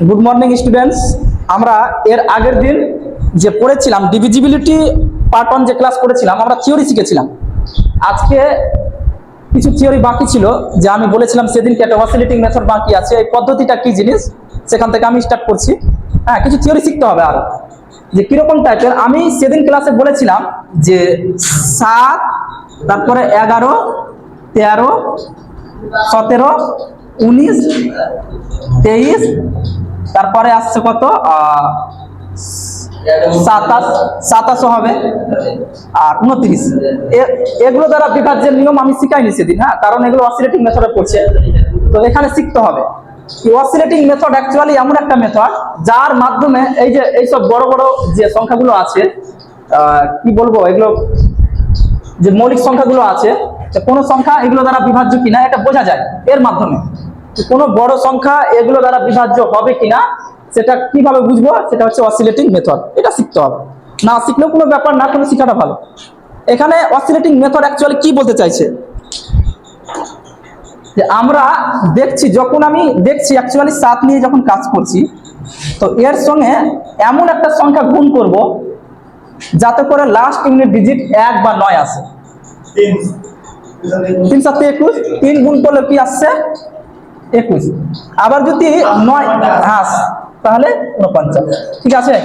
Good morning students. আমরা এর আগের দিন যে পড়েছিলাম ডিভিজিবিলিটি পার্ট 1 যে ক্লাস করেছিলাম, আমরা থিওরি শিখেছিলাম। আজকে কিছু থিওরি বাকি ছিল, যে আমি বলেছিলাম সেদিনকে একটা অসিলেটিং মেথড বাকি আছে। এই পদ্ধতিটা কি জিনিস সেখান থেকে আমি স্টার্ট করছি। হ্যাঁ, কিছু থিওরি শিখতে হবে আর যে কিরকম টাইপের। আমি সেদিন ক্লাসে বলেছিলাম যে 7, তারপরে 11, 13, 17, 19, 23, তারপরে আসছে কত 27 হবে আর 29। এগুলো দ্বারা বিভাজ্যের নিয়ম আমি শিখাইনি সেদিন। হ্যাঁ, কারণ এগুলো অসিলেটিং মেথডে পড়ছে, তো এখানে শিখতে হবে। অসিলেটিং মেথড অ্যাকচুয়ালি এমন একটা মেথড যার মাধ্যমে এই যে এইসব বড় বড় যে সংখ্যাগুলো আছে, কি বলবো, এগুলো যে মৌলিক সংখ্যাগুলো আছে, কোনো সংখ্যা এগুলো দ্বারা বিভাজ্য কিনা এটা বোঝা যায় এর মাধ্যমে। কোনো বড় সংখ্যা এগুলো দ্বারা বিভাজ্য হবে কিনা সেটা কিভাবে বুঝবো, সেটা হচ্ছে অসিলেটিং মেথড। এটা শিখতে হবে, না শিখলেও কোনো ব্যাপার না, কোনো শিখাটা ভালো। এখানে অসিলেটিং মেথড অ্যাকচুয়ালি কি বলতে চাইছে, যে আমরা দেখছি, যখন আমি দেখছি অ্যাকচুয়ালি 7 নিয়ে যখন কাজ করছি, তো এর সঙ্গে এমন একটা সংখ্যা গুণ করব যাতে করে লাস্ট ইউনিট ডিজিট 1 বা 9 আসে। 3 7 21, 3 গুণ করলে কি আসছে 21। আবার যদি 9 তাহলে 49। ঠিক আছে,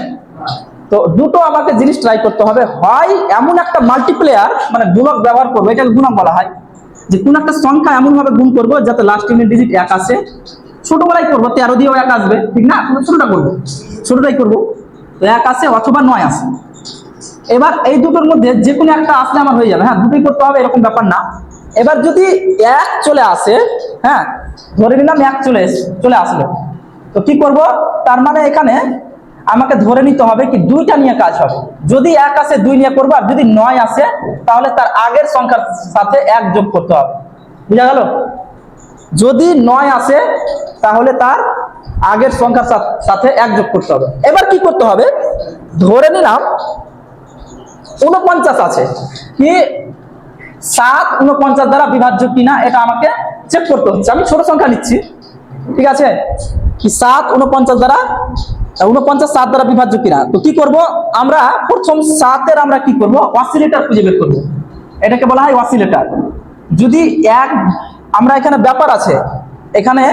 তো দুটো আমাকে জিনিস ট্রাই করতে হবে। হয় এমন একটা মাল্টিপ্লেয়ার মানে গুণক ব্যবহার করবো, এটাকে গুণক বলা হয়, যে কোন একটা সংখ্যা এমন ভাবে গুণ করবো যাতে লাস্ট ইউনিট ডিজিট 1 আসে। ছোটবেলায় করবো, 13 দিয়েও 1 আসবে, ঠিক না? ছোটটা করবো, ছোটটাই করবো, তো 1 আসে অথবা 9 আসে। এবার এই দুটোর মধ্যে যে কোনো একটা আসলে আমার হয়ে যাবে। হ্যাঁ, দুটোই করতে হবে এরকম ব্যাপার না। এবার যদি 1 চলে আসে, হ্যাঁ ধরে নিলাম 1 চলে আসলো, তো কি করব, তার মানে এখানে আমাকে ধরে নিতে হবে কি দুইটা নিয়ে কাজ হবে। যদি 1 আসে 2 নিয়ে করবো, আর যদি 9 আসে তাহলে তার আগের সংখ্যার সাথে 1 যোগ করতে হবে। বুঝা গেল? যদি 9 আসে তাহলে তার আগের সংখ্যার সাথে 1 যোগ করতে হবে। এবার কি করতে হবে, ধরে নিলাম 49 আছে, কি 7 49 দ্বারা বিভাজ্য কিনা এটা আমাকে চেক করতে হচ্ছে। আমি ছোট সংখ্যা নিচ্ছি, ঠিক আছে, কি 7 49 দ্বারা 49 7 দ্বারা বিভাজ্য কিনা। তো কি করব, আমরা প্রথম 7 এর আমরা কি করব, অসিলেটর খুঁজে বের করব। এটাকে বলা হয় অসিলেটর। যদি 1, আমরা এখানে ব্যাপার আছে, এখানে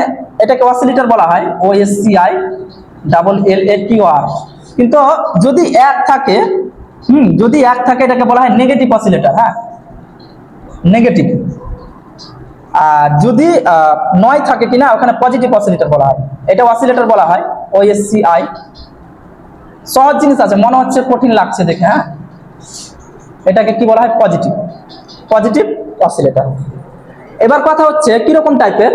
এটাকে অসিলেটর বলা হয়, OSCI LLATOR। কিন্তু যদি 1 থাকে, যদি 1 থাকে এটাকে বলা হয় নেগেটিভ অসিলেটর। হ্যাঁ, নেগেটিভ। আর যদি 9 থাকে কিনা ওখানে পজিটিভ অসিলেটর বলা হয়। এটা অসিলেটর বলা হয় OSCI। সহজ জিনিস আছে, মনে হচ্ছে কঠিন লাগছে দেখে। হ্যাঁ, এটাকে কি বলা হয়, পজিটিভ অসিলেটর। এবার কথা হচ্ছে কিরকম টাইপের,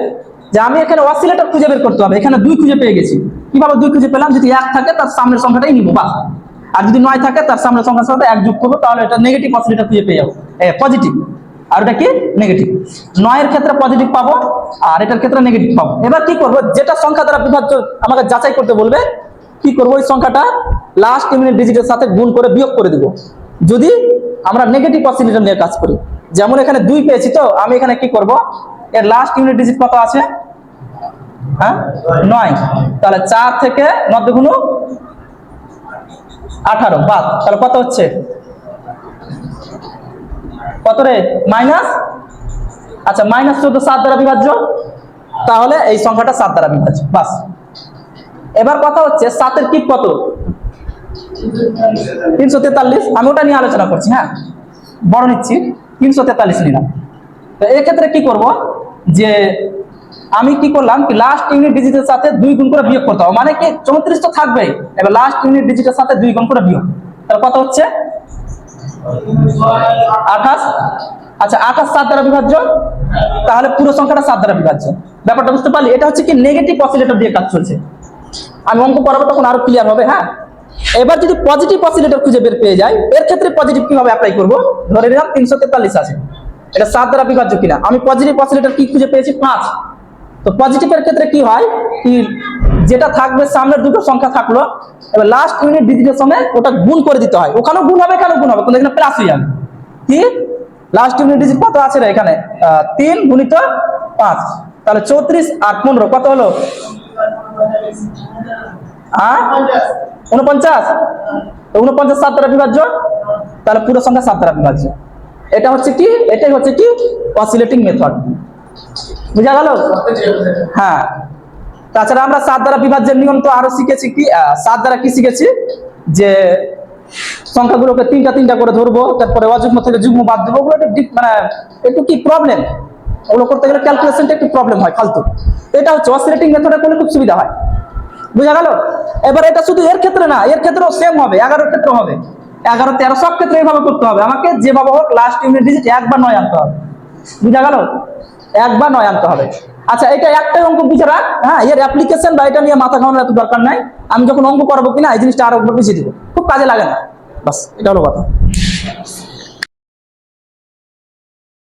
যে আমি এখানে অসিলেটর খুঁজে বের করতে হবে। এখানে 2 খুঁজে পেয়ে গেছি। কিভাবে 2 খুঁজে পেলাম, যদি 1 থাকে তার সামনের সংখ্যাটাই নিব বাস, আর যদি 9 থাকে তার সামনের সংখ্যার সাথে 1 যোগ করবো, তাহলে এটা নেগেটিভ অসিলেটর খুঁজে পেয়ে যাবো, পজিটিভ। আর এটা কি নেগেটিভ। 9 এর ক্ষেত্রে পজিটিভ পাবো, আর এটার ক্ষেত্রে নেগেটিভ পাবো। এবার কি করবো, যেটা সংখ্যা দ্বারা বিভাজ্য আমাকে যাচাই করতে বলবে, কি করবো, ওই সংখ্যাটা লাস্ট ইউনিট ডিজিটের সাথে গুণ করে বিয়োগ করে দিব, যদি আমরা নেগেটিভ অসিলেটর নিয়ে কাজ করি। যেমন এখানে 2 পেয়েছি, তো আমি এখানে কি করব, এর লাস্ট ইউনিট ডিজিট কত আছে, হ্যাঁ 9। তাহলে 4 থেকে 9 গুণ 18 বাদ, তাহলে কত হচ্ছে, কত রে, মাইনাস। আচ্ছা, -14 7 দ্বারা বিভাজ্য, তাহলে এই সংখ্যাটা 7 দ্বারা বিভাজ্য বাস। এবার কথা হচ্ছে 7 এর কিপ কত, 343। আমি ওটা নিয়ে আলোচনা করছি। হ্যাঁ, বড় নিচ্ছি, 343 নিলাম। তো এক্ষেত্রে কি করব, যে আমি কি করলাম, কি লাস্ট ইউনিট ডিজিটের সাথে 2 গুণ করে বিয়োগ করতে হবে, মানে কি 34 তো থাকবেই। এবার লাস্ট ইউনিট ডিজিটের সাথে 2 গুণ করে বিয়োগ, তাহলে কত হচ্ছে 28। আচ্ছা, 28 7 দ্বারা বিভাজ্য, তাহলে পুরো সংখ্যাটা 7 দ্বারা বিভাজ্য। ব্যাপারটা বুঝতে পারলি? এটা হচ্ছে কি নেগেটিভ অসিলেটর দিয়ে কাজ চলছে। আমি অঙ্ক পড়াবো তখন আরো ক্লিয়ার হবে। হ্যাঁ, এবার যদি পজিটিভ অসিলেটর খুঁজে বের পেয়ে যায়, এর ক্ষেত্রে পজিটিভ কিভাবে অ্যাপ্লাই করব, ধরে নিলাম 343 আছে, এটা 7 দ্বারা বিভাজ্য কিনা। আমি পজিটিভ অসিলেটর কি খুঁজে পেয়েছি, 5। তো পজিটিভের ক্ষেত্রে কি হয়, কি যেটা থাকবে সামনের দুটো সংখ্যা থাকলো, এবার লাস্ট ইউনিট ডিজিটের সঙ্গে ওটা গুণ করে দিতে হয়। ওখানেও গুণ হবে, এখানেও গুণ হবে, কিন্তু এখানে প্লাস হয়ে যাবে। কি লাস্ট ইউনিট ডিজিট কত আছে রে এখানে, 3 গুণিত 5, তাহলে 34 আর 15 কত হলো 49, 49 7 দ্বারা বিভাজ্য, তাহলে পুরো সংখ্যা 7 দ্বারা বিভাজ্য। এটা হচ্ছে কি, এটাই হচ্ছে কি অসিলেটিং মেথড। বুঝা গেল? হ্যাঁ। তাছাড়া আমরা 7 দ্বারা বিভাজ্যের নিয়ম তো আরো শিখেছি। কি 7 দ্বারা কি শিখেছি, যে সংখ্যাগুলোকে তিনটা তিনটা করে ধরবো, তারপরে অযুগ্ম থেকে যুগ্ম বাদ দেবো। ওগুলো একটু মানে একটু কি প্রবলেম, ওগুলো করতে গেলে ক্যালকুলেশনটা একটু প্রবলেম হয়, ফালতু। এটা হচ্ছে অসিলেটিং মেথডে করলে খুব সুবিধা হয়। বুঝা গেল? এবার এটা শুধু এর ক্ষেত্রে না, এর ক্ষেত্রেও সেম হবে, 11 ক্ষেত্রে হবে, 11 13 সব ক্ষেত্রে এইভাবে করতে হবে। আমাকে যেভাবে হোক লাস্ট ইউনিট ডিজিট 1 বা 9 আনতে হবে। বুঝা গেল? 1 বা 9 আনতে হবে। আচ্ছা, এটা একটাই অঙ্ক বুঝে রাখ। হ্যাঁ, এর অ্যাপ্লিকেশন বা এটা নিয়ে মাথা ঘামানোর এত দরকার নাই। আমি যখন অঙ্ক করাবো কিনা এই জিনিসটা আরো বুঝিয়ে দিব, খুব কাজে লাগে না। বাস, এটা হলো কথা।